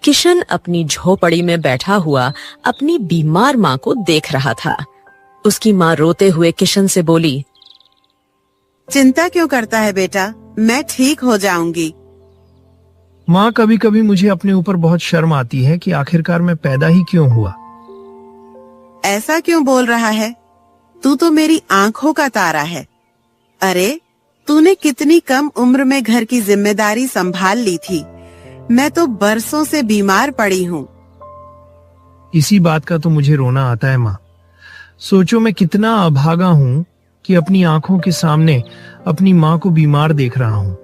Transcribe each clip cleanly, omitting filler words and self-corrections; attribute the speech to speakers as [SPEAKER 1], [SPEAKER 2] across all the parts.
[SPEAKER 1] किशन अपनी झोपड़ी में बैठा हुआ अपनी बीमार माँ को देख रहा था। उसकी माँ रोते हुए किशन से बोली,
[SPEAKER 2] चिंता क्यों करता है बेटा, मैं ठीक हो जाऊंगी।
[SPEAKER 3] माँ, कभी कभी मुझे अपने ऊपर बहुत शर्म आती है कि आखिरकार मैं पैदा ही क्यों हुआ।
[SPEAKER 2] ऐसा क्यों बोल रहा है? तू तो मेरी आंखों का तारा है। अरे, तूने कितनी कम उम्र में घर की जिम्मेदारी संभाल ली थी। मैं तो बरसों से बीमार पड़ी हूँ।
[SPEAKER 3] इसी बात का तो मुझे रोना आता है माँ। सोचो मैं कितना अभागा हूँ कि अपनी आंखों के सामने अपनी माँ को बीमार देख रहा हूँ,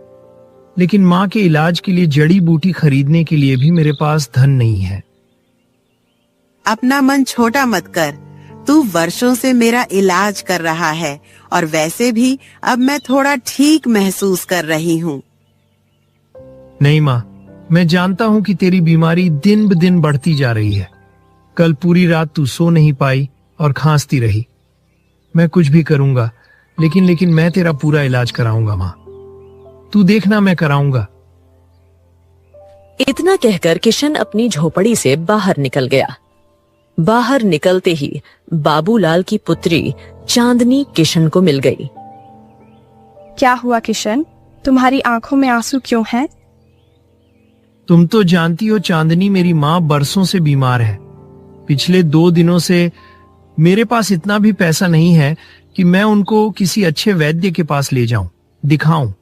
[SPEAKER 3] लेकिन माँ के इलाज के लिए जड़ी बूटी खरीदने के लिए भी मेरे पास धन नहीं है।
[SPEAKER 2] अपना मन छोटा मत कर। तू वर्षों से मेरा इलाज कर रहा है और वैसे भी अब मैं थोड़ा ठीक महसूस कर रही हूँ।
[SPEAKER 3] नहीं माँ, मैं जानता हूँ कि तेरी बीमारी दिन ब दिन बढ़ती जा रही है। कल पूरी रात तू सो नहीं पाई और खांसती रही। मैं कुछ भी करूंगा, लेकिन मैं तेरा पूरा इलाज कराऊंगा माँ। तू देखना, मैं कराऊंगा।
[SPEAKER 1] इतना कहकर किशन अपनी झोपड़ी से बाहर निकल गया। बाहर निकलते ही बाबूलाल की पुत्री चांदनी किशन को मिल गई।
[SPEAKER 4] क्या हुआ किशन, तुम्हारी आंखों में आंसू क्यों हैं?
[SPEAKER 3] तुम तो जानती हो चांदनी, मेरी माँ बरसों से बीमार है। पिछले 2 दिनों से मेरे पास इतना भी पैसा नहीं है कि मैं उनको किसी अच्छे वैद्य के पास ले जाऊं, दिखाऊं,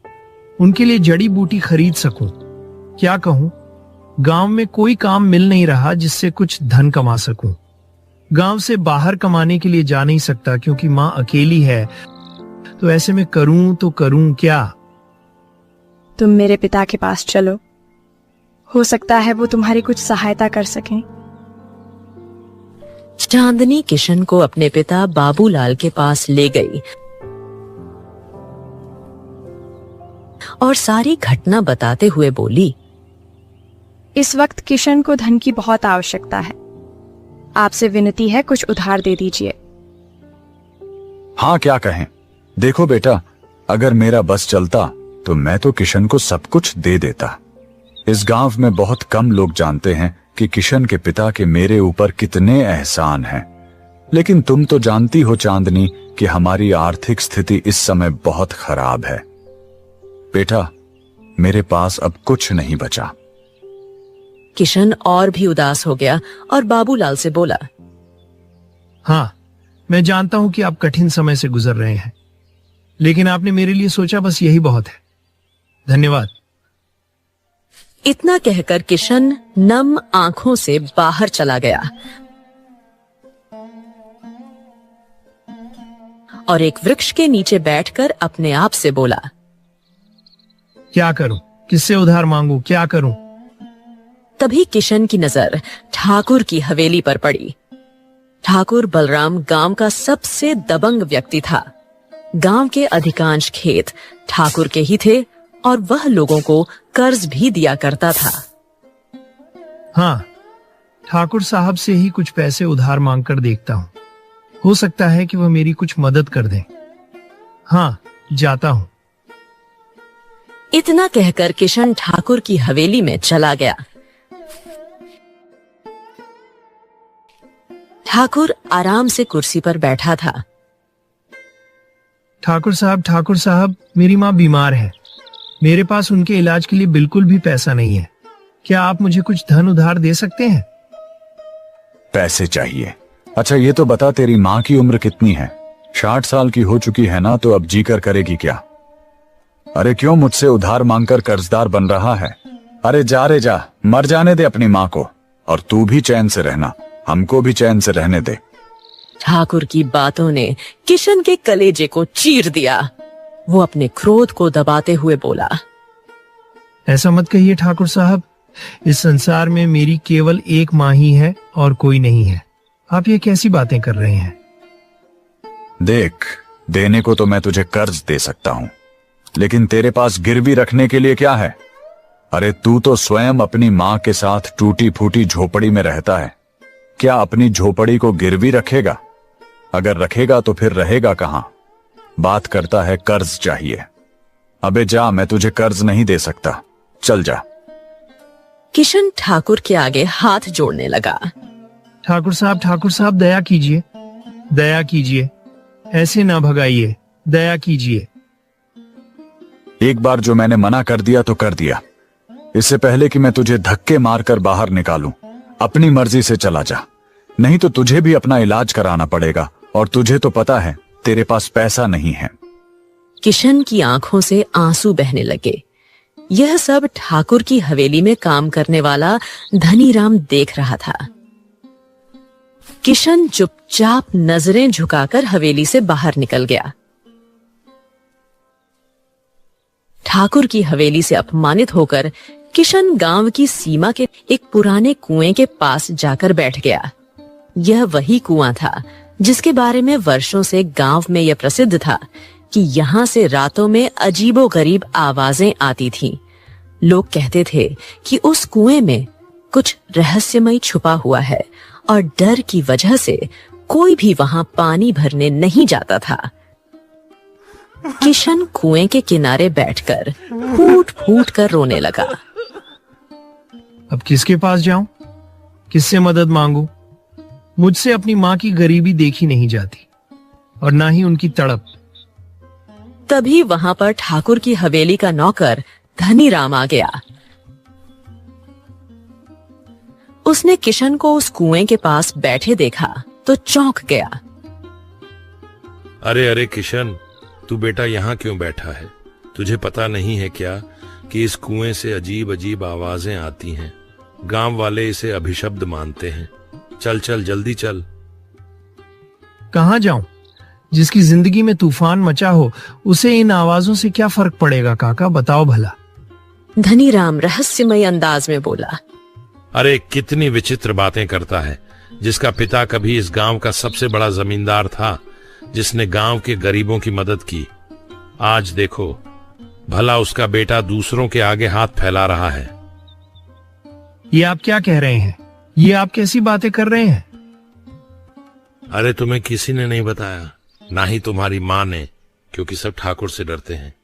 [SPEAKER 3] उनके लिए जड़ी बूटी खरीद सकूं। क्या कहूं, गांव में कोई काम मिल नहीं रहा जिससे कुछ धन कमा सकूं। गांव से बाहर कमाने के लिए जा नहीं सकता क्योंकि माँ अकेली है। तो ऐसे में करूं तो करूं क्या?
[SPEAKER 4] तुम मेरे पिता के पास चलो, हो सकता है वो तुम्हारी कुछ सहायता कर सकें।
[SPEAKER 1] चांदनी किशन को अपने पिता बाबूलाल के पास ले गई और सारी घटना बताते हुए बोली,
[SPEAKER 4] इस वक्त किशन को धन की बहुत आवश्यकता है। आपसे विनती है, कुछ उधार दे दीजिए।
[SPEAKER 5] हाँ, क्या कहें। देखो बेटा, अगर मेरा बस चलता तो मैं तो किशन को सब कुछ दे देता। इस गांव में बहुत कम लोग जानते हैं कि किशन के पिता के मेरे ऊपर कितने एहसान हैं। लेकिन तुम तो जानती हो चांदनी कि हमारी आर्थिक स्थिति इस समय बहुत खराब है। बेटा, मेरे पास अब कुछ नहीं बचा।
[SPEAKER 1] किशन और भी उदास हो गया और बाबूलाल से बोला,
[SPEAKER 3] हाँ, मैं जानता हूं कि आप कठिन समय से गुजर रहे हैं, लेकिन आपने मेरे लिए सोचा, बस यही बहुत है। धन्यवाद।
[SPEAKER 1] इतना कहकर किशन नम आंखों से बाहर चला गया और एक वृक्ष के नीचे बैठकर अपने आप से बोला,
[SPEAKER 3] क्या करूं, किससे उधार मांगू, क्या करूं?
[SPEAKER 1] तभी किशन की नजर ठाकुर की हवेली पर पड़ी। ठाकुर बलराम गांव का सबसे दबंग व्यक्ति था। गांव के अधिकांश खेत ठाकुर के ही थे और वह लोगों को कर्ज भी दिया करता था।
[SPEAKER 3] हाँ, ठाकुर साहब से ही कुछ पैसे उधार मांगकर देखता हूँ। हो सकता है कि वह मेरी कुछ मदद कर दें। हाँ, जाता हूँ।
[SPEAKER 1] इतना कहकर किशन ठाकुर की हवेली में चला गया। ठाकुर आराम से कुर्सी पर बैठा था।
[SPEAKER 3] ठाकुर साहब, मेरी माँ बीमार है। मेरे पास उनके इलाज के लिए बिल्कुल भी पैसा नहीं है। क्या आप मुझे कुछ धन उधार दे सकते हैं?
[SPEAKER 5] पैसे चाहिए? अच्छा, ये तो बता, तेरी माँ की उम्र कितनी है? 60 साल की हो चुकी है ना, तो अब जीकर करेगी क्या? अरे क्यों मुझसे उधार मांगकर कर्जदार बन रहा है? अरे जा रे जा, मर जाने दे अपनी माँ को, और तू भी चैन से रहना, हमको भी चैन से रहने दे।
[SPEAKER 1] ठाकुर की बातों ने किशन के कलेजे को चीर दिया। वो अपने क्रोध को दबाते हुए बोला,
[SPEAKER 3] ऐसा मत कहिए ठाकुर साहब, इस संसार में मेरी केवल एक माँ ही है और कोई नहीं है। आप ये कैसी बातें कर रहे हैं?
[SPEAKER 5] देख, देने को तो मैं तुझे कर्ज दे सकता हूँ, लेकिन तेरे पास गिरवी रखने के लिए क्या है? अरे तू तो स्वयं अपनी माँ के साथ टूटी फूटी झोपड़ी में रहता है। क्या अपनी झोपड़ी को गिरवी रखेगा? अगर रखेगा तो फिर रहेगा कहां? बात करता है कर्ज चाहिए। अबे जा, मैं तुझे कर्ज नहीं दे सकता, चल जा।
[SPEAKER 1] किशन ठाकुर के आगे हाथ जोड़ने लगा।
[SPEAKER 3] ठाकुर साहब दया कीजिए, दया कीजिए, ऐसे ना भगाइए, दया कीजिए।
[SPEAKER 5] एक बार जो मैंने मना कर दिया तो कर दिया। इससे पहले कि मैं तुझे धक्के मारकर बाहर निकालूं, अपनी मर्जी से चला जा, नहीं तो तुझे भी अपना इलाज कराना पड़ेगा, और तुझे तो पता है तेरे पास पैसा नहीं है।
[SPEAKER 1] किशन की आंखों से आंसू बहने लगे। यह सब ठाकुर की हवेली में काम करने वाला धनीराम देख रहा था। किशन चुपचाप नजरें झुकाकर हवेली से बाहर निकल गया। ठाकुर की हवेली से अपमानित होकर किशन गांव की सीमा के एक पुराने कुएं के पास जाकर बैठ गया। यह वही कुआं था जिसके बारे में वर्षों से गांव में यह प्रसिद्ध था कि यहाँ से रातों में अजीबोगरीब आवाजें आती थीं। लोग कहते थे कि उस कुएं में कुछ रहस्यमय छुपा हुआ है और डर की वजह से कोई भी वहां पानी भरने नहीं जाता था। किशन कुएं के किनारे बैठकर फूट फूट कर रोने लगा।
[SPEAKER 3] अब किसके पास जाऊं, किससे मदद मांगू? मुझसे अपनी माँ की गरीबी देखी नहीं जाती, और ना ही उनकी तड़प।
[SPEAKER 1] तभी वहां पर ठाकुर की हवेली का नौकर धनीराम आ गया। उसने किशन को उस कुएं के पास बैठे देखा तो चौंक गया।
[SPEAKER 6] अरे अरे किशन, तू बेटा यहाँ क्यों बैठा है? तुझे पता नहीं है क्या कि इस कुएं से अजीब अजीब आवाजें आती हैं। गांव वाले इसे अभिशप्त मानते हैं। चल चल जल्दी चल।
[SPEAKER 3] कहाँ जाऊं? जिसकी जिंदगी में तूफान मचा हो उसे इन आवाजों से क्या फर्क पड़ेगा काका, बताओ भला।
[SPEAKER 1] धनीराम रहस्यमय अंदाज में बोला।
[SPEAKER 6] अरे कितनी विचित्र बातें करता है। जिसका पिता कभी इस गांव का सबसे बड़ा जमींदार था, जिसने गांव के गरीबों की मदद की, आज देखो भला उसका बेटा दूसरों के आगे हाथ फैला रहा है।
[SPEAKER 3] ये आप क्या कह रहे हैं? ये आप कैसी बातें कर रहे हैं?
[SPEAKER 6] अरे तुम्हें किसी ने नहीं बताया, ना ही तुम्हारी माँ ने, क्योंकि सब ठाकुर से डरते हैं।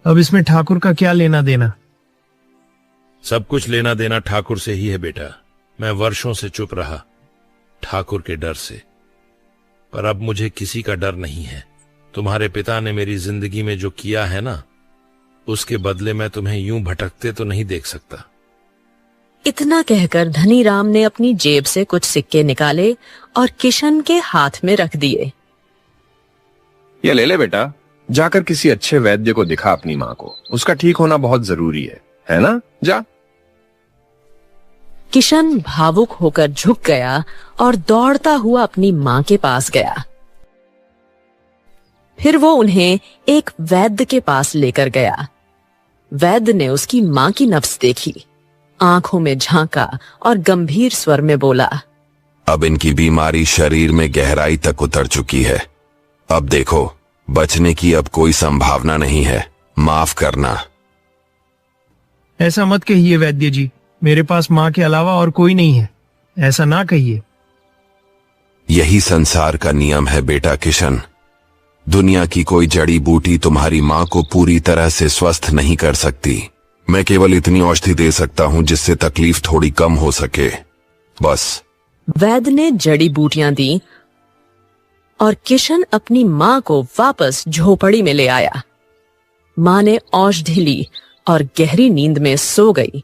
[SPEAKER 3] अब इसमें ठाकुर का क्या लेना देना?
[SPEAKER 6] सब कुछ लेना देना ठाकुर से ही है बेटा। मैं वर्षों से चुप रहा ठाकुर के डर से, पर अब मुझे किसी का डर नहीं है। तुम्हारे पिता ने मेरी जिंदगी में जो किया है ना, उसके बदले मैं तुम्हें यूं भटकते तो नहीं देख सकता।
[SPEAKER 1] इतना कहकर धनीराम ने अपनी जेब से कुछ सिक्के निकाले और किशन के हाथ में रख दिए।
[SPEAKER 7] ये ले ले बेटा, जाकर किसी अच्छे वैद्य को दिखा अपनी माँ को। उसका ठीक होना बहुत जरूरी है ना? जा।
[SPEAKER 1] किशन भावुक होकर झुक गया और दौड़ता हुआ अपनी माँ के पास गया। फिर वो उन्हें एक वैद्य के पास लेकर गया। वैद्य ने उसकी माँ की नब्ज देखी, आंखों में झांका और गंभीर स्वर में बोला,
[SPEAKER 8] अब इनकी बीमारी शरीर में गहराई तक उतर चुकी है। अब देखो, बचने की अब कोई संभावना नहीं है। माफ करना।
[SPEAKER 3] ऐसा मत कहिए वैद्य जी, मेरे पास माँ के अलावा और कोई नहीं है। ऐसा ना कहिए।
[SPEAKER 8] यही संसार का नियम है बेटा किशन। दुनिया की कोई जड़ी बूटी तुम्हारी माँ को पूरी तरह से स्वस्थ नहीं कर सकती। मैं केवल इतनी औषधि दे सकता हूँ जिससे तकलीफ थोड़ी कम हो सके, बस।
[SPEAKER 1] वैद्य ने जड़ी बूटियां दी और किशन अपनी माँ को वापस झोपड़ी में ले आया। माँ ने औषधि ली और गहरी नींद में सो गई।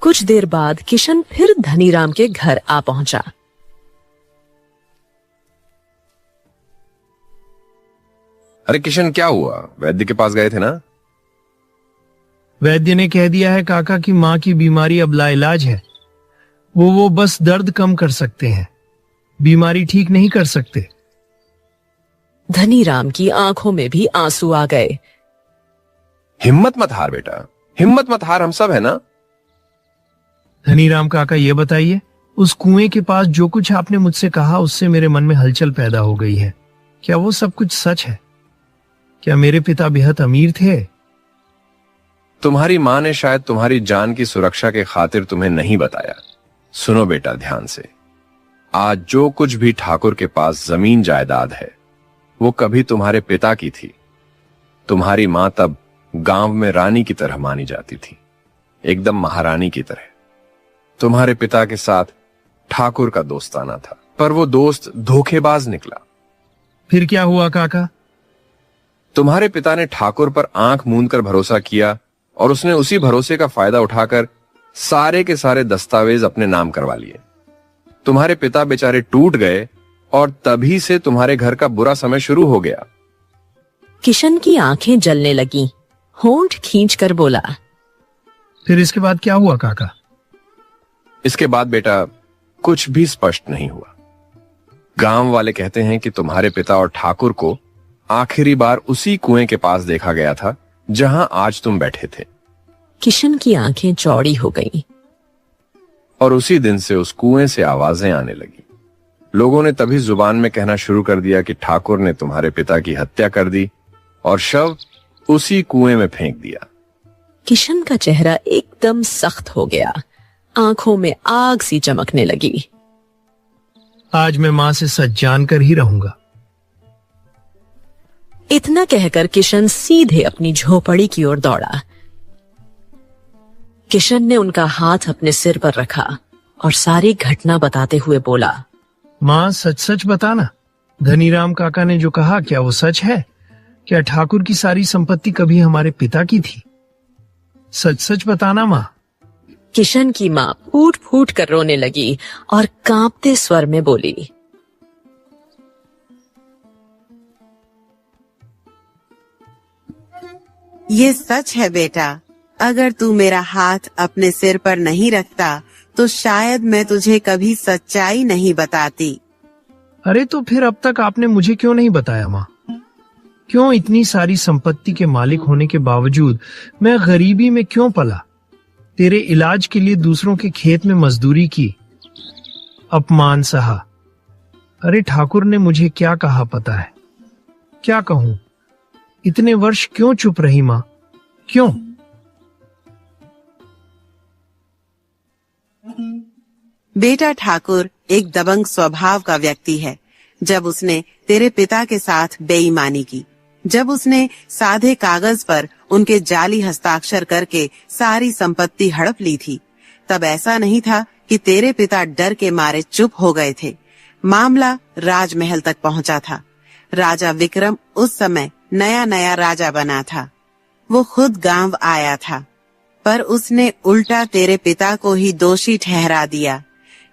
[SPEAKER 1] कुछ देर बाद किशन फिर धनीराम के घर आ पहुंचा।
[SPEAKER 7] अरे किशन, क्या हुआ? वैद्य के पास गए थे ना?
[SPEAKER 3] वैद्य ने कह दिया है काका कि माँ की बीमारी अब लाइलाज है। वो बस दर्द कम कर सकते हैं, बीमारी ठीक नहीं कर सकते।
[SPEAKER 1] धनीराम की आंखों में भी आंसू आ गए।
[SPEAKER 7] हिम्मत मत हार बेटा, हिम्मत मत हार, हम सब है ना।
[SPEAKER 3] धनीराम काका, ये बताइए, उस कुएं के पास जो कुछ आपने मुझसे कहा उससे मेरे मन में हलचल पैदा हो गई है। क्या वो सब कुछ सच है? क्या मेरे पिता बेहद अमीर थे?
[SPEAKER 7] तुम्हारी माँ ने शायद तुम्हारी जान की सुरक्षा के खातिर तुम्हें नहीं बताया। सुनो बेटा ध्यान से, आज जो कुछ भी ठाकुर के पास जमीन जायदाद है वो कभी तुम्हारे पिता की थी। तुम्हारी माँ तब गांव में रानी की तरह मानी जाती थी, एकदम महारानी की तरह। तुम्हारे पिता के साथ ठाकुर का दोस्ताना था, पर वो दोस्त धोखेबाज निकला।
[SPEAKER 3] फिर क्या हुआ काका?
[SPEAKER 7] तुम्हारे पिता ने ठाकुर पर आंख मूंद कर भरोसा किया और उसने उसी भरोसे का फायदा उठाकर सारे के सारे दस्तावेज अपने नाम करवा लिए। तुम्हारे पिता बेचारे टूट गए और तभी से तुम्हारे घर का बुरा समय शुरू हो गया।
[SPEAKER 1] किशन की आंखें जलने लगीं, होंठ खींचकर बोला,
[SPEAKER 3] फिर इसके बाद क्या हुआ काका?
[SPEAKER 7] इसके बाद बेटा कुछ भी स्पष्ट नहीं हुआ। गांव वाले कहते हैं कि तुम्हारे पिता और ठाकुर को आखिरी बार उसी कुएं के पास देखा गया था जहां आज तुम बैठे थे।
[SPEAKER 1] किशन की आंखें चौड़ी हो गईं।
[SPEAKER 7] और उसी दिन से उस कुएं से आवाजें आने लगी। लोगों ने तभी जुबान में कहना शुरू कर दिया कि ठाकुर ने तुम्हारे पिता की हत्या कर दी और शव उसी कुएं में फेंक दिया।
[SPEAKER 1] किशन का चेहरा एकदम सख्त हो गया, आंखों में आग सी चमकने लगी।
[SPEAKER 3] आज मैं मां से सच जानकर ही रहूंगा।
[SPEAKER 1] इतना कहकर किशन सीधे अपनी झोपड़ी की ओर दौड़ा। किशन ने उनका हाथ अपने सिर पर रखा और सारी घटना बताते हुए बोला,
[SPEAKER 3] मां सच सच बताना, धनीराम काका ने जो कहा क्या वो सच है? क्या ठाकुर की सारी संपत्ति कभी हमारे पिता की थी? सच सच बताना मां।
[SPEAKER 1] किशन की मां फूट फूट कर रोने लगी और कांपते स्वर में बोली,
[SPEAKER 2] ये सच है बेटा। अगर तू मेरा हाथ अपने सिर पर नहीं रखता तो शायद मैं तुझे कभी सच्चाई नहीं बताती।
[SPEAKER 3] अरे तो फिर अब तक आपने मुझे क्यों नहीं बताया मां? क्यों इतनी सारी संपत्ति के मालिक होने के बावजूद मैं गरीबी में क्यों पला? तेरे इलाज के लिए दूसरों के खेत में मजदूरी की, अपमान सहा। अरे ठाकुर ने मुझे क्या कहा पता है? क्या कहूं? इतने वर्ष क्यों चुप रही मां? क्यों?
[SPEAKER 2] बेटा ठाकुर एक दबंग स्वभाव का व्यक्ति है। जब उसने तेरे पिता के साथ बेईमानी की, जब उसने सादे कागज पर उनके जाली हस्ताक्षर करके सारी संपत्ति हड़प ली थी, तब ऐसा नहीं था कि तेरे पिता डर के मारे चुप हो गए थे। मामला राजमहल तक पहुंचा था। राजा विक्रम उस समय नया नया राजा बना था। वो खुद गांव आया था, पर उसने उल्टा तेरे पिता को ही दोषी ठहरा दिया,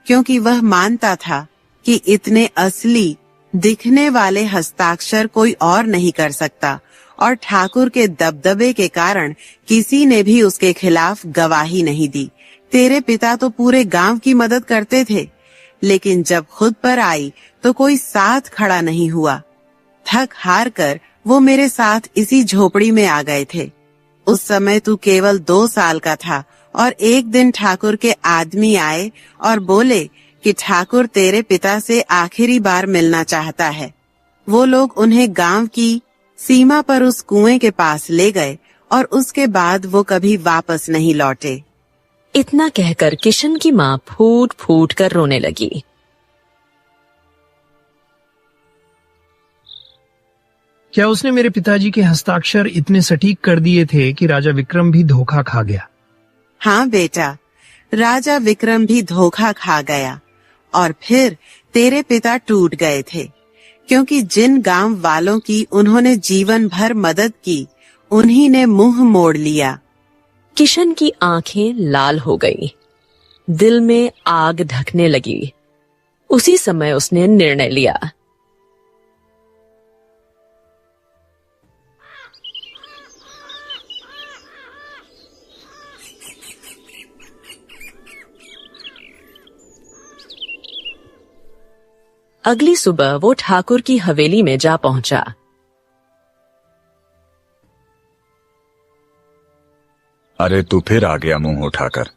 [SPEAKER 2] क्योंकि वह मानता था कि इतने असली दिखने वाले हस्ताक्षर कोई और नहीं कर सकता, और ठाकुर के दबदबे के कारण किसी ने भी उसके खिलाफ गवाही नहीं दी। तेरे पिता तो पूरे गांव की मदद करते थे, लेकिन जब खुद पर आई तो कोई साथ खड़ा नहीं हुआ। थक हार कर वो मेरे साथ इसी झोपड़ी में आ गए थे। उस समय तू केवल 2 साल का था और एक दिन ठाकुर के आदमी आए और बोले कि ठाकुर तेरे पिता से आखिरी बार मिलना चाहता है। वो लोग उन्हें गांव की सीमा पर उस कुएं के पास ले गए और उसके बाद वो कभी वापस नहीं लौटे।
[SPEAKER 1] इतना कहकर किशन की मां फूट फूट कर रोने लगी।
[SPEAKER 3] क्या उसने मेरे पिताजी के हस्ताक्षर इतने सटीक कर दिए थे कि राजा विक्रम भी धोखा खा गया?
[SPEAKER 2] हाँ बेटा, राजा विक्रम भी धोखा खा गया और फिर तेरे पिता टूट गए थे, क्योंकि जिन गांव वालों की उन्होंने जीवन भर मदद की, उन्हीं ने मुंह मोड़ लिया।
[SPEAKER 1] किशन की आंखें लाल हो गई, दिल में आग धकने लगी। उसी समय उसने निर्णय लिया। अगली सुबह वो ठाकुर की हवेली में जा पहुंचा।
[SPEAKER 5] अरे तू फिर आ गया मुंह उठाकर।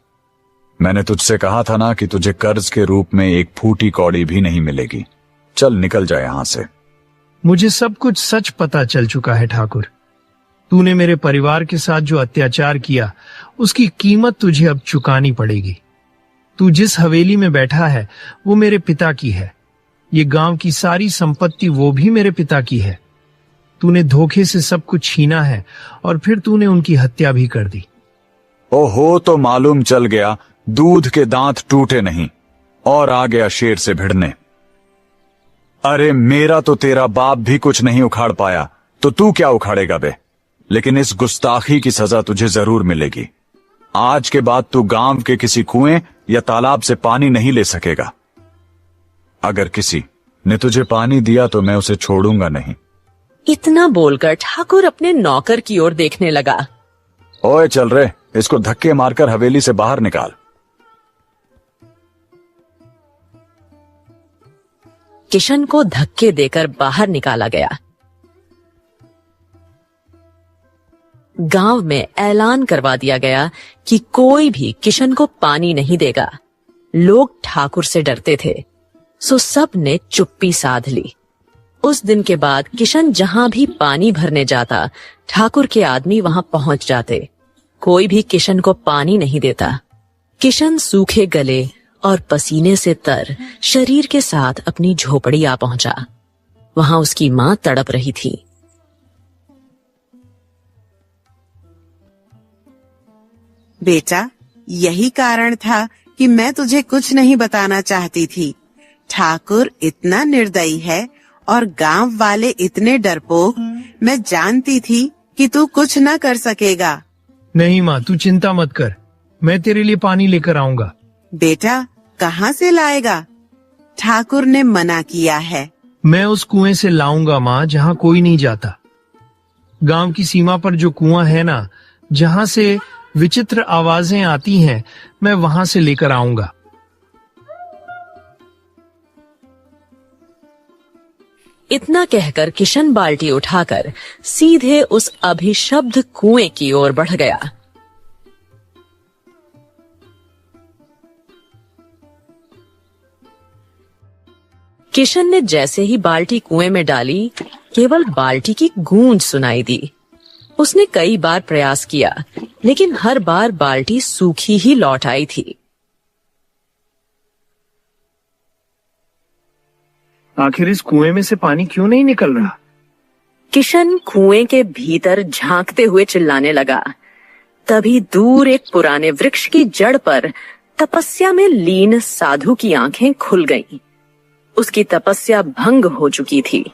[SPEAKER 5] मैंने तुझसे कहा था ना कि तुझे कर्ज के रूप में एक फूटी कौड़ी भी नहीं मिलेगी। चल निकल जा यहां से।
[SPEAKER 3] मुझे सब कुछ सच पता चल चुका है ठाकुर। तूने मेरे परिवार के साथ जो अत्याचार किया, उसकी कीमत तुझे अब चुकानी पड़ेगी। तू जिस हवेली में बैठा है वो मेरे पिता की है। ये गांव की सारी संपत्ति वो भी मेरे पिता की है। तूने धोखे से सब कुछ छीना है और फिर तूने उनकी हत्या भी कर दी।
[SPEAKER 5] ओहो, तो मालूम चल गया दूध के दांत टूटे नहीं और आ गया शेर से भिड़ने। अरे मेरा तो तेरा बाप भी कुछ नहीं उखाड़ पाया, तो तू क्या उखाड़ेगा बे? लेकिन इस गुस्ताखी की सजा तुझे जरूर मिलेगी। आज के बाद तू गांव के किसी कुएं या तालाब से पानी नहीं ले सकेगा। अगर किसी ने तुझे पानी दिया तो मैं उसे छोड़ूंगा नहीं।
[SPEAKER 1] इतना बोलकर ठाकुर अपने नौकर की ओर देखने लगा।
[SPEAKER 5] ओए चल रे, इसको धक्के मारकर हवेली से बाहर निकाल।
[SPEAKER 1] किशन को धक्के देकर बाहर निकाला गया। गांव में ऐलान करवा दिया गया कि कोई भी किशन को पानी नहीं देगा। लोग ठाकुर से डरते थे, सो सब ने चुप्पी साध ली। उस दिन के बाद किशन जहां भी पानी भरने जाता, ठाकुर के आदमी वहां पहुंच जाते। कोई भी किशन को पानी नहीं देता। किशन सूखे गले और पसीने से तर शरीर के साथ अपनी झोपड़ी आ पहुंचा। वहां उसकी मां तड़प रही थी।
[SPEAKER 2] बेटा, यही कारण था कि मैं तुझे कुछ नहीं बताना चाहती थी। ठाकुर इतना निर्दयी है और गांव वाले इतने डरपोक। मैं जानती थी कि तू कुछ न कर सकेगा।
[SPEAKER 3] नहीं माँ, तू चिंता मत कर, मैं तेरे लिए पानी लेकर आऊंगा।
[SPEAKER 2] बेटा, कहाँ से लाएगा? ठाकुर ने मना किया है।
[SPEAKER 3] मैं उस कुएं से लाऊंगा माँ, जहाँ कोई नहीं जाता। गांव की सीमा पर जो कुआं है ना, जहाँ से विचित्र आवाजें आती हैं, मैं वहां से लेकर आऊंगा।
[SPEAKER 1] इतना कहकर किशन बाल्टी उठाकर सीधे उस अभिशप्त कुएं की ओर बढ़ गया। किशन ने जैसे ही बाल्टी कुएं में डाली, केवल बाल्टी की गूंज सुनाई दी। उसने कई बार प्रयास किया, लेकिन हर बार बाल्टी सूखी ही लौट आई थी।
[SPEAKER 3] आखिर इस कुएं में से पानी क्यों नहीं निकल रहा?
[SPEAKER 1] किशन कुएं के भीतर झांकते हुए चिल्लाने लगा। तभी दूर एक पुराने वृक्ष की जड़ पर तपस्या में लीन साधु की आंखें खुल गईं। उसकी तपस्या भंग हो चुकी थी।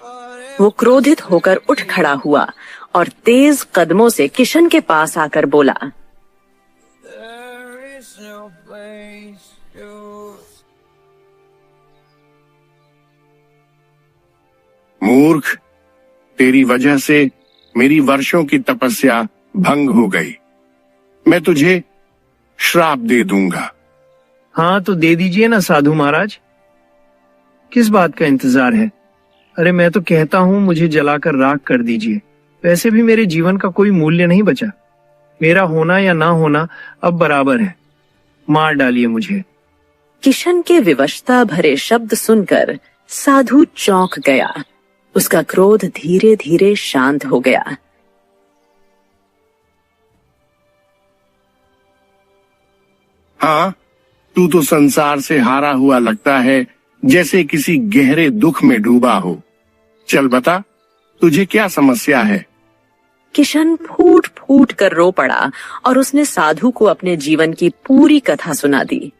[SPEAKER 1] वो क्रोधित होकर उठ खड़ा हुआ और तेज कदमों से किशन के पास आकर बोला,
[SPEAKER 9] मूर्ख, तेरी वजह से मेरी वर्षों की तपस्या भंग हो गई। मैं तुझे श्राप दे दूंगा।
[SPEAKER 3] हाँ तो दे दीजिए ना साधु महाराज, किस बात का इंतजार है? अरे मैं तो कहता हूँ मुझे जलाकर राख कर दीजिए। वैसे भी मेरे जीवन का कोई मूल्य नहीं बचा। मेरा होना या ना होना अब बराबर है। मार डालिए मुझे।
[SPEAKER 1] किशन के विवशता भरे शब्द सुनकर साधु चौंक गया। उसका क्रोध धीरे धीरे शांत हो गया।
[SPEAKER 9] हाँ, तू तो संसार से हारा हुआ लगता है, जैसे किसी गहरे दुख में डूबा हो। चल बता, तुझे क्या समस्या है?
[SPEAKER 1] किशन फूट फूट कर रो पड़ा और उसने साधु को अपने जीवन की पूरी कथा सुना दी।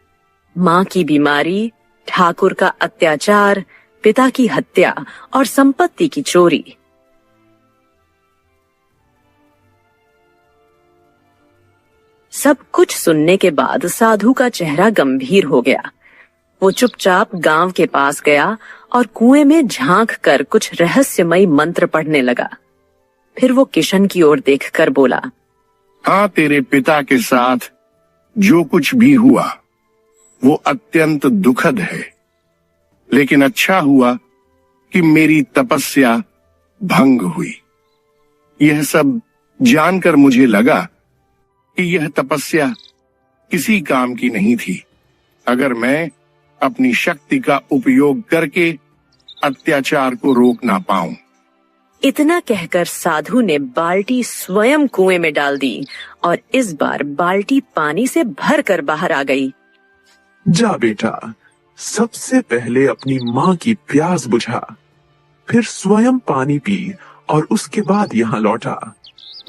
[SPEAKER 1] माँ की बीमारी, ठाकुर का अत्याचार, पिता की हत्या और संपत्ति की चोरी। सब कुछ सुनने के बाद साधु का चेहरा गंभीर हो गया। वो चुपचाप गांव के पास गया और कुएं में झांक कर कुछ रहस्यमयी मंत्र पढ़ने लगा। फिर वो किशन की ओर देखकर बोला,
[SPEAKER 9] हाँ, तेरे पिता के साथ जो कुछ भी हुआ वो अत्यंत दुखद है, लेकिन अच्छा हुआ कि मेरी तपस्या भंग हुई। यह सब जानकर मुझे लगा कि यह तपस्या किसी काम की नहीं थी। अगर मैं अपनी शक्ति का उपयोग करके अत्याचार को रोक ना पाऊं।
[SPEAKER 1] इतना कहकर साधु ने बाल्टी स्वयं कुएं में डाल दी और इस बार बाल्टी पानी से भर कर बाहर आ गई।
[SPEAKER 10] जा बेटा, सबसे पहले अपनी माँ की प्यास बुझा, फिर स्वयं पानी पी और उसके बाद यहाँ लौटा।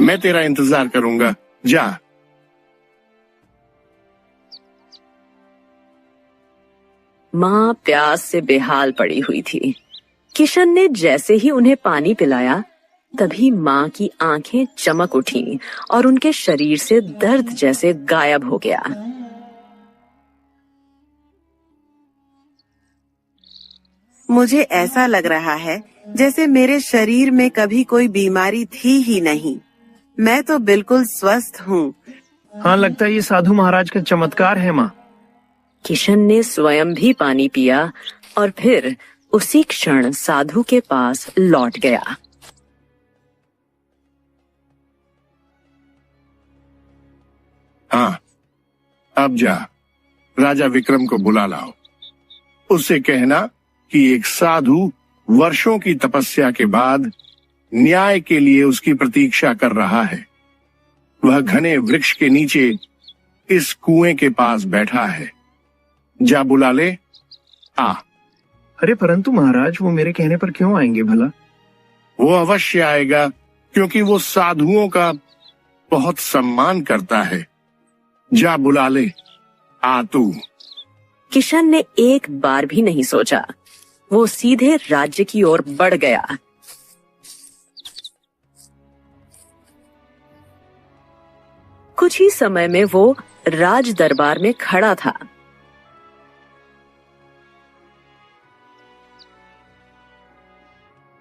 [SPEAKER 9] मैं तेरा इंतजार करूंगा, जा।
[SPEAKER 1] माँ प्यास से बेहाल पड़ी हुई थी। किशन ने जैसे ही उन्हें पानी पिलाया, तभी माँ की आंखें चमक उठी और उनके शरीर से दर्द जैसे गायब हो गया।
[SPEAKER 2] मुझे ऐसा लग रहा है जैसे मेरे शरीर में कभी कोई बीमारी थी ही नहीं। मैं तो बिल्कुल स्वस्थ हूँ।
[SPEAKER 3] हाँ, लगता है ये साधु महाराज का चमत्कार है माँ।
[SPEAKER 1] किशन ने स्वयं भी पानी पिया और फिर उसी क्षण साधु के पास लौट गया।
[SPEAKER 9] हाँ, अब जा, राजा विक्रम को बुला लाओ। उससे कहना कि एक साधु वर्षों की तपस्या के बाद न्याय के लिए उसकी प्रतीक्षा कर रहा है। वह घने वृक्ष के नीचे इस कुएं के पास बैठा है। जा बुला ले, आ।
[SPEAKER 3] अरे परंतु महाराज, वो मेरे कहने पर क्यों आएंगे भला?
[SPEAKER 9] वो अवश्य आएगा, क्योंकि वो साधुओं का बहुत सम्मान करता है। जा बुला ले, आ तू।
[SPEAKER 1] किशन ने एक बार भी नहीं सोचा, वो सीधे राज्य की ओर बढ़ गया। कुछ ही समय में वो राज दरबार में खड़ा था।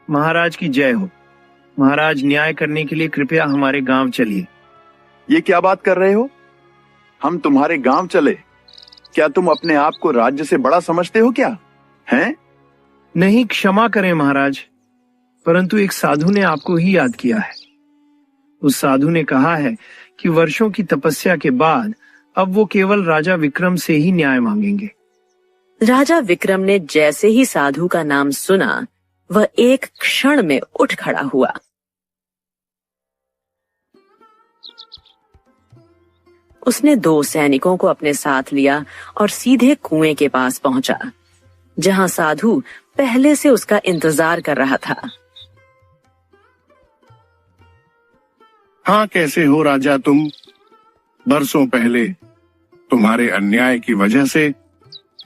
[SPEAKER 3] महाराज की जय हो। महाराज, न्याय करने के लिए कृपया हमारे गांव चलिए।
[SPEAKER 11] ये क्या बात कर रहे हो? हम तुम्हारे गांव चले? क्या तुम अपने आप को राज्य से बड़ा समझते हो क्या? हैं?
[SPEAKER 3] नहीं, क्षमा करें महाराज, परंतु एक साधु ने आपको ही याद किया है। उस साधु ने कहा है कि वर्षों की तपस्या के बाद अब वो केवल राजा विक्रम से ही न्याय मांगेंगे।
[SPEAKER 1] राजा विक्रम ने जैसे ही साधु का नाम सुना, वह एक क्षण में उठ खड़ा हुआ। उसने 2 सैनिकों को अपने साथ लिया और सीधे कुएं के पास पहुंचा, जहां साधु पहले से उसका इंतजार कर रहा था।
[SPEAKER 9] हाँ, कैसे हो राजा तुम? बरसों पहले तुम्हारे अन्याय की वजह से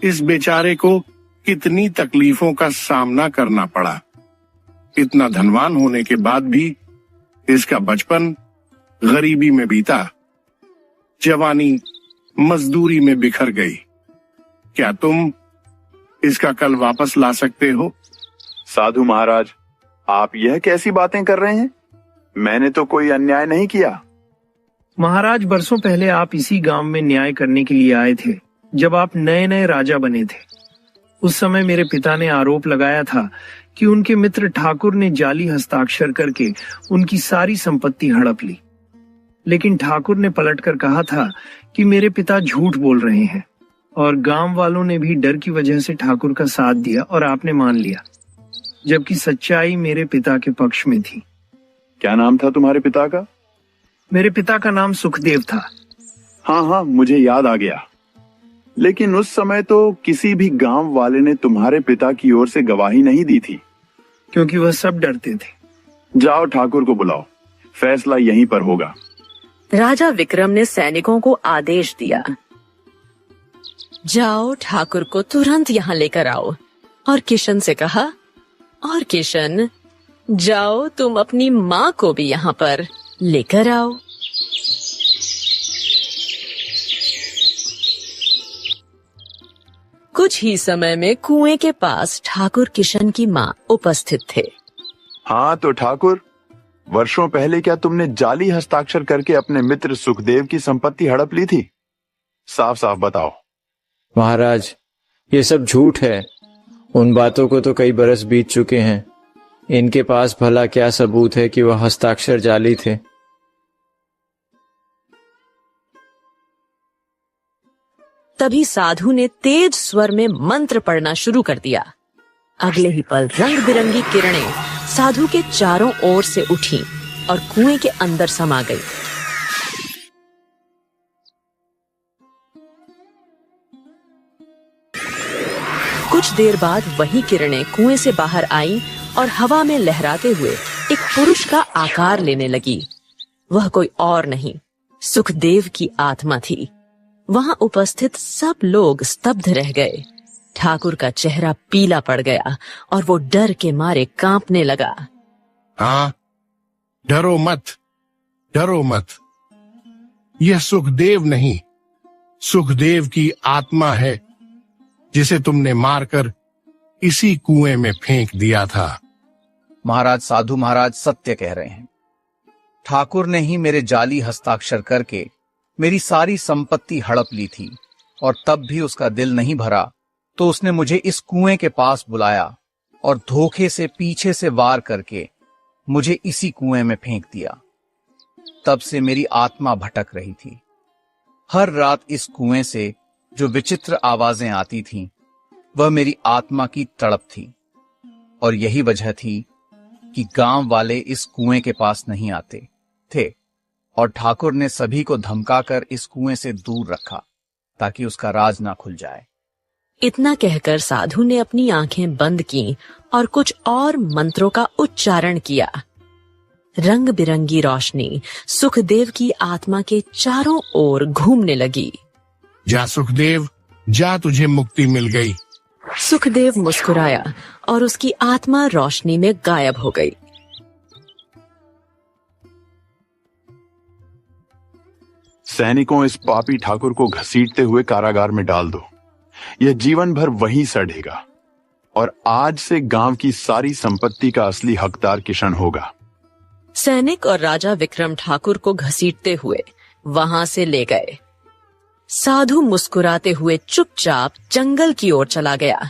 [SPEAKER 9] इस बेचारे को कितनी तकलीफों का सामना करना पड़ा। इतना धनवान होने के बाद भी इसका बचपन गरीबी में बीता, जवानी मजदूरी में बिखर गई। क्या तुम इसका कल वापस ला सकते हो?
[SPEAKER 11] साधु महाराज, आप यह कैसी बातें कर रहे हैं? मैंने तो कोई अन्याय नहीं किया।
[SPEAKER 3] महाराज, बरसों पहले आप इसी गांव में न्याय करने के लिए आए थे, जब आप नए नए राजा बने थे। उस समय मेरे पिता ने आरोप लगाया था कि उनके मित्र ठाकुर ने जाली हस्ताक्षर करके उनकी सारी संपत्ति हड़प ली। लेकिन ठाकुर ने पलटकर कहा था कि मेरे पिता झूठ बोल रहे हैं, और गांव वालों ने भी डर की वजह से ठाकुर का साथ दिया और आपने मान लिया, जबकि सच्चाई मेरे पिता के पक्ष में थी।
[SPEAKER 11] क्या नाम था तुम्हारे पिता का?
[SPEAKER 3] मेरे पिता का नाम सुखदेव था।
[SPEAKER 11] हाँ हाँ, मुझे याद आ गया। लेकिन उस समय तो किसी भी गांव वाले ने तुम्हारे पिता की ओर से गवाही नहीं दी थी,
[SPEAKER 3] क्योंकि वह सब डरते थे।
[SPEAKER 11] जाओ, ठाकुर को बुलाओ, फैसला यहीं पर होगा।
[SPEAKER 1] राजा विक्रम ने सैनिकों को आदेश दिया, जाओ, ठाकुर को तुरंत यहाँ लेकर आओ। और किशन से कहा, और किशन, जाओ, तुम अपनी माँ को भी यहाँ पर लेकर आओ। कुछ ही समय में कुएं के पास ठाकुर किशन की माँ उपस्थित थे।
[SPEAKER 11] हाँ तो ठाकुर, वर्षों पहले क्या तुमने जाली हस्ताक्षर करके अपने मित्र सुखदेव की संपत्ति हड़प ली थी? साफ साफ बताओ।
[SPEAKER 12] महाराज, ये सब झूठ है। उन बातों को तो कई बरस बीत चुके हैं। इनके पास भला क्या सबूत है कि वह हस्ताक्षर जाली थे?
[SPEAKER 1] तभी साधु ने तेज स्वर में मंत्र पढ़ना शुरू कर दिया। अगले ही पल रंग बिरंगी किरणें साधु के चारों ओर से उठी और कुएं के अंदर समा गई। कुछ देर बाद वही किरणें कुएं से बाहर आईं और हवा में लहराते हुए एक पुरुष का आकार लेने लगी। वह कोई और नहीं, सुखदेव की आत्मा थी। वहां उपस्थित सब लोग स्तब्ध रह गए। ठाकुर का चेहरा पीला पड़ गया और वो डर के मारे कांपने लगा।
[SPEAKER 9] हाँ, डरो मत, डरो मत। यह सुखदेव नहीं, सुखदेव की आत्मा है, जिसे तुमने मारकर इसी कुएं में फेंक दिया था।
[SPEAKER 13] महाराज, साधु महाराज सत्य कह रहे हैं। ठाकुर ने ही मेरे जाली हस्ताक्षर करके मेरी सारी संपत्ति हड़प ली थी, और तब भी उसका दिल नहीं भरा तो उसने मुझे इस कुएं के पास बुलाया और धोखे से पीछे से वार करके मुझे इसी कुएं में फेंक दिया। तब से मेरी आत्मा भटक रही थी। हर रात इस कुएं से जो विचित्र आवाजें आती थीं, वह मेरी आत्मा की तड़प थी, और यही वजह थी कि गांव वाले इस कुएं के पास नहीं आते थे, और ठाकुर ने सभी को धमकाकर इस कुएं से दूर रखा ताकि उसका राज ना खुल जाए।
[SPEAKER 1] इतना कहकर साधु ने अपनी आंखें बंद की और कुछ और मंत्रों का उच्चारण किया। रंग बिरंगी रोशनी सुखदेव की आत्मा के चारों ओर घूमने लगी।
[SPEAKER 9] जा सुखदेव, जा, तुझे मुक्ति मिल गई।
[SPEAKER 1] सुखदेव मुस्कुराया और उसकी आत्मा रोशनी में गायब हो गई।
[SPEAKER 11] सैनिकों, इस पापी ठाकुर को घसीटते हुए कारागार में डाल दो। यह जीवन भर वहीं सड़ेगा, और आज से गांव की सारी संपत्ति का असली हकदार किशन होगा।
[SPEAKER 1] सैनिक और राजा विक्रम ठाकुर को घसीटते हुए वहां से ले गए। साधु मुस्कुराते हुए चुपचाप जंगल की ओर चला गया।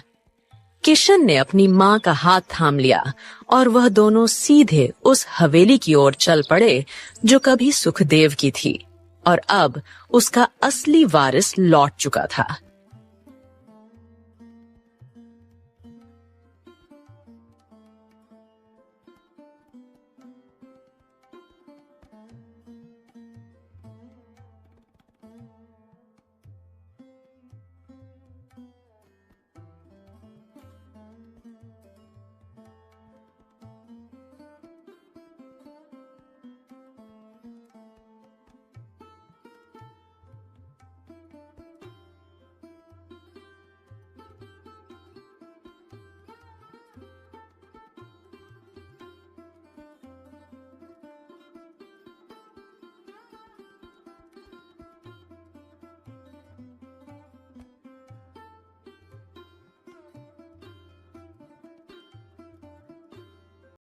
[SPEAKER 1] किशन ने अपनी मां का हाथ थाम लिया और वह दोनों सीधे उस हवेली की ओर चल पड़े जो कभी सुखदेव की थी और अब उसका असली वारिस लौट चुका था।